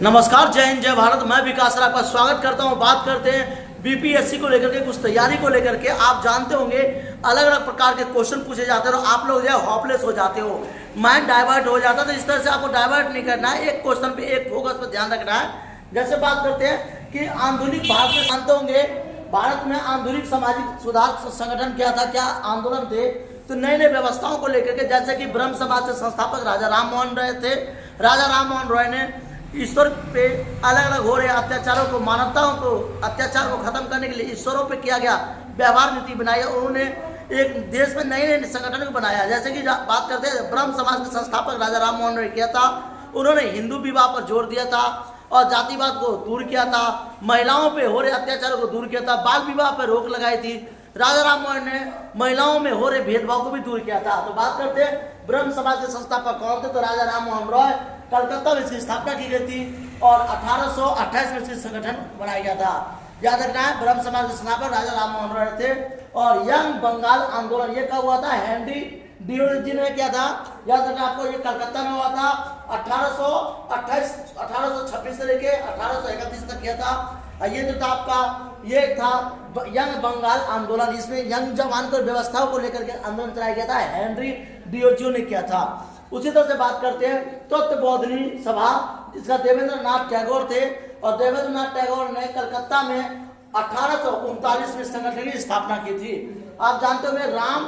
नमस्कार, जय हिंद, जय भारत। मैं विकास राय का स्वागत करता हूं। बात करते हैं बीपीएससी को लेकर के, कुछ तैयारी को लेकर के। आप जानते होंगे अलग अलग प्रकार के क्वेश्चन पूछे जाते हैं और आप लोग जो है हॉपलेस हो जाते हो, माइंड डाइवर्ट हो जाता है। तो इस तरह से आपको डाइवर्ट नहीं करना है, एक क्वेश्चन पे एक फोकस पर ध्यान रखना है। जैसे बात करते हैं कि आधुनिक भारत में, जानते होंगे भारत में आधुनिक सामाजिक सुधार संगठन क्या था, क्या आंदोलन थे। तो नई नई व्यवस्थाओं को लेकर के, जैसे कि ब्रह्म समाज के संस्थापक राजा राम मोहन राय थे। राजा राम मोहन राय ने ईश्वर पे अलग अलग हो रहे अत्याचारों को, मानवताओं को, अत्याचार को खत्म करने के लिए ईश्वरों पे किया गया व्यवहार नीति बनाई। उन्होंने एक देश में नए नए संगठन को बनाया। जैसे कि बात करते हैं ब्रह्म समाज के संस्थापक राजा राम मोहन राय किया था। उन्होंने हिंदू विवाह पर जोर दिया था और जातिवाद को दूर किया था। महिलाओं पे हो रहे अत्याचारों को दूर किया था। बाल विवाह पर रोक लगाई थी। राजा राम मोहन ने महिलाओं में हो रहे भेदभाव को भी दूर किया था। तो बात करते हैं ब्रह्म समाज के संस्थापक कौन थे, तो राजा राम मोहन राय। कलकत्ता में इसकी स्थापना की गई थी और 1828 में इसकी संगठन बनाया गया था। याद रखना है, ब्रह्म समाज के संस्थापक राजा राम मोहन राय थे। और यंग बंगाल आंदोलन ये कब हुआ था, हेनरी डियोजी ने किया था। याद रखना आपको, ये कलकत्ता में हुआ था 1826 से लेके 1831 तक किया था। ये जो था आपका, ये था यंग बंगाल आंदोलन। इसमें यंग जवान को व्यवस्थाओं को लेकर के आंदोलन चलाया गया था, हेनरी डियोजी ने किया था। उसी तरह से बात करते हैं तत्वबोधिनी सभा, इसका देवेंद्र नाथ टैगोर थे। और देवेंद्र नाथ टैगोर ने कलकत्ता में 1839 में संगठन की स्थापना की थी। आप जानते हो राम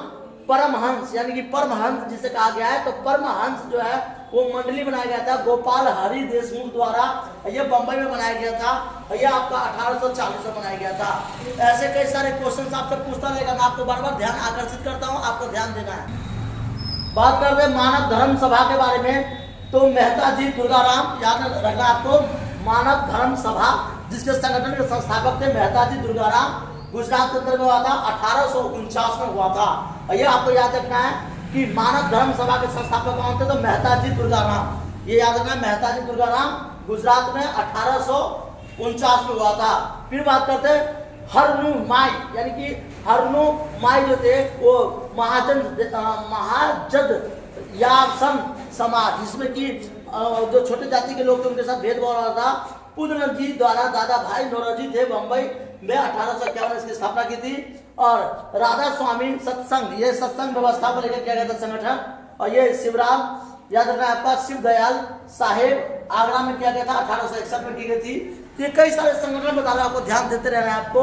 परमहंस, यानी कि परमहंस जिसे कहा गया है, तो परमहंस जो है वो मंडली बनाया गया था गोपाल हरि देशमुख द्वारा। यह बंबई में बनाया गया था। यह आपका 1840 में बनाया गया था। ऐसे कई सारे क्वेश्चन आपसे पूछता रहेगा। मैं आपको बार बार ध्यान आकर्षित करता हूँ, आपको ध्यान देना है। बात करते हैं मानव धर्म सभा के बारे में, तो मेहता जी दुर्गाराम, याद रखना आपको, मानव धर्म सभा जिसके संगठन के संस्थापक थे मेहता जी दुर्गाराम। गुजरात के अंदर में हुआ था, 1849 में हुआ था। और ये आपको याद रखना है कि मानव धर्म सभा के संस्थापक कौन थे, तो मेहता जी दुर्गाराम। ये याद रखना, मेहता जी दुर्गाराम गुजरात में 1849 में हुआ था। फिर बात करते हैं हरनू माई, यानी कि हरनू माई जो थे वो महाजन यासन समाज, जिसमें कि जो छोटे जाति के लोग थे उनके साथ भेदभाव हो रहा था। पुनरन जी द्वारा दादा भाई नौरोजी थे, बम्बई में 1851 इसकी स्थापना की थी। और राधा स्वामी सत्संग, ये सत्संग व्यवस्था को लेकर किया गया था संगठन। और ये शिवराम, याद रखना आपका, शिव दयाल साहेब आगरा में किया गया था, 1861 में की गई थी। ये कई सारे संगठन बता रहे हैं, आपको ध्यान देते रहना है आपको।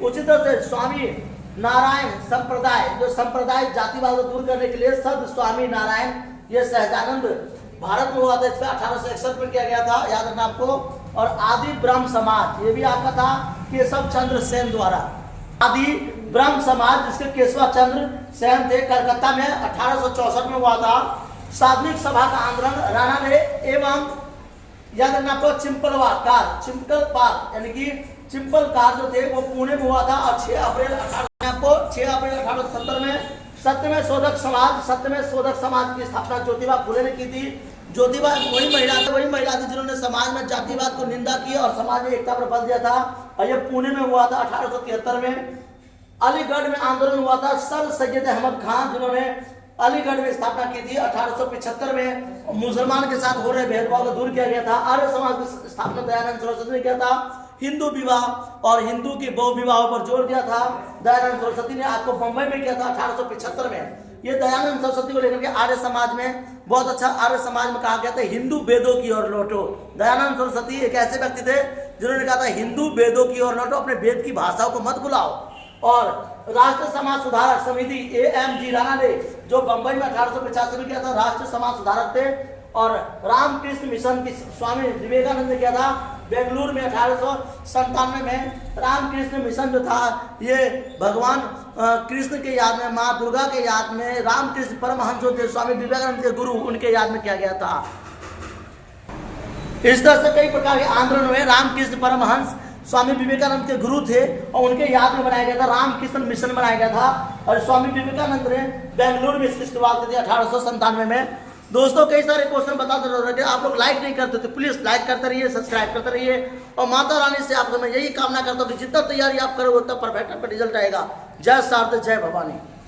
उसी तरह से स्वामी नारायण संप्रदाय, जो संप्रदाय जातिवाद को दूर करने के लिए सद स्वामी नारायण, ये सहजानंद भारत में हुआ था। इसमें 1861 में किया गया था, याद रखना आपको। और आदि ब्रह्म समाज, ये भी आपका था केशव चंद्र सेन द्वारा। आदि ब्रह्म समाज जिसके केशव चंद्र सेन थे, कलकत्ता में 1864 में हुआ था। साधनिक सभा का आंदोलन राणा ने एवं, याद रखना आपको, चिंपल पाल यानी कि चिंपल कार जो थे वो पुणे में हुआ था। और 6 अप्रैल 1870 में सत्यमेव शोधक समाज की स्थापना ज्योतिबा फुले ने की थी। ज्योतिबा वही महिला थी जिन्होंने समाज में जातिवाद को निंदा की और समाज में एकता पर बल दिया था। और यह पुणे में हुआ था 1873 में। अलीगढ़ में आंदोलन हुआ था, सर सैयद अहमद खान जिन्होंने अलीगढ़ में स्थापना की थी 1875 में। मुसलमान के साथ हो रहे भेदभाव को दूर किया गया था। आर्य समाज की स्थापना दयानंद सरस्वती ने किया था। हिंदू विवाह और हिंदू के बहु विवाहों पर जोर दिया था दयानंद सरस्वती ने, आपको बंबई में किया था 1875 में। ये दयानंद सरस्वती को लेकर के आर्य समाज में बहुत अच्छा, आर्य समाज में कहा गया था हिंदू वेदों की ओर लौटो। दयानंद सरस्वती एक ऐसे व्यक्ति थे जिन्होंने कहा था हिंदू वेदों की ओर लौटो, अपने वेद की भाषाओं को मत भुलाओ। और राष्ट्र समाज सुधारक समिति AMG राणा ने, जो बंबई में 1885 में किया था, राष्ट्र समाज सुधारक थे। और रामकृष्ण मिशन की स्वामी विवेकानंद ने किया था बेंगलुरु में 1897 में। रामकृष्ण मिशन जो था ये भगवान कृष्ण के याद में, माँ दुर्गा के याद में, रामकृष्ण परमहंस जो थे स्वामी विवेकानंद के गुरु, उनके याद में किया गया था। इस तरह से कई प्रकार के आंदोलन हुए। रामकृष्ण परमहंस स्वामी विवेकानंद के गुरु थे और उनके याद में बनाया गया था रामकृष्ण मिशन बनाया गया था। और स्वामी विवेकानंद ने बेंगलुरु में इसकी शुरुआत की थी 1897 में। दोस्तों कई सारे क्वेश्चन बताते रहे, आप लोग लाइक नहीं करते तो प्लीज लाइक करते रहिए, सब्सक्राइब करते रहिए। और माता रानी से आप मैं यही कामना करता हूँ कि जितना तैयारी आप करोगे उतना परफेक्ट आपका रिजल्ट आएगा। जय सारथ, जय भवानी।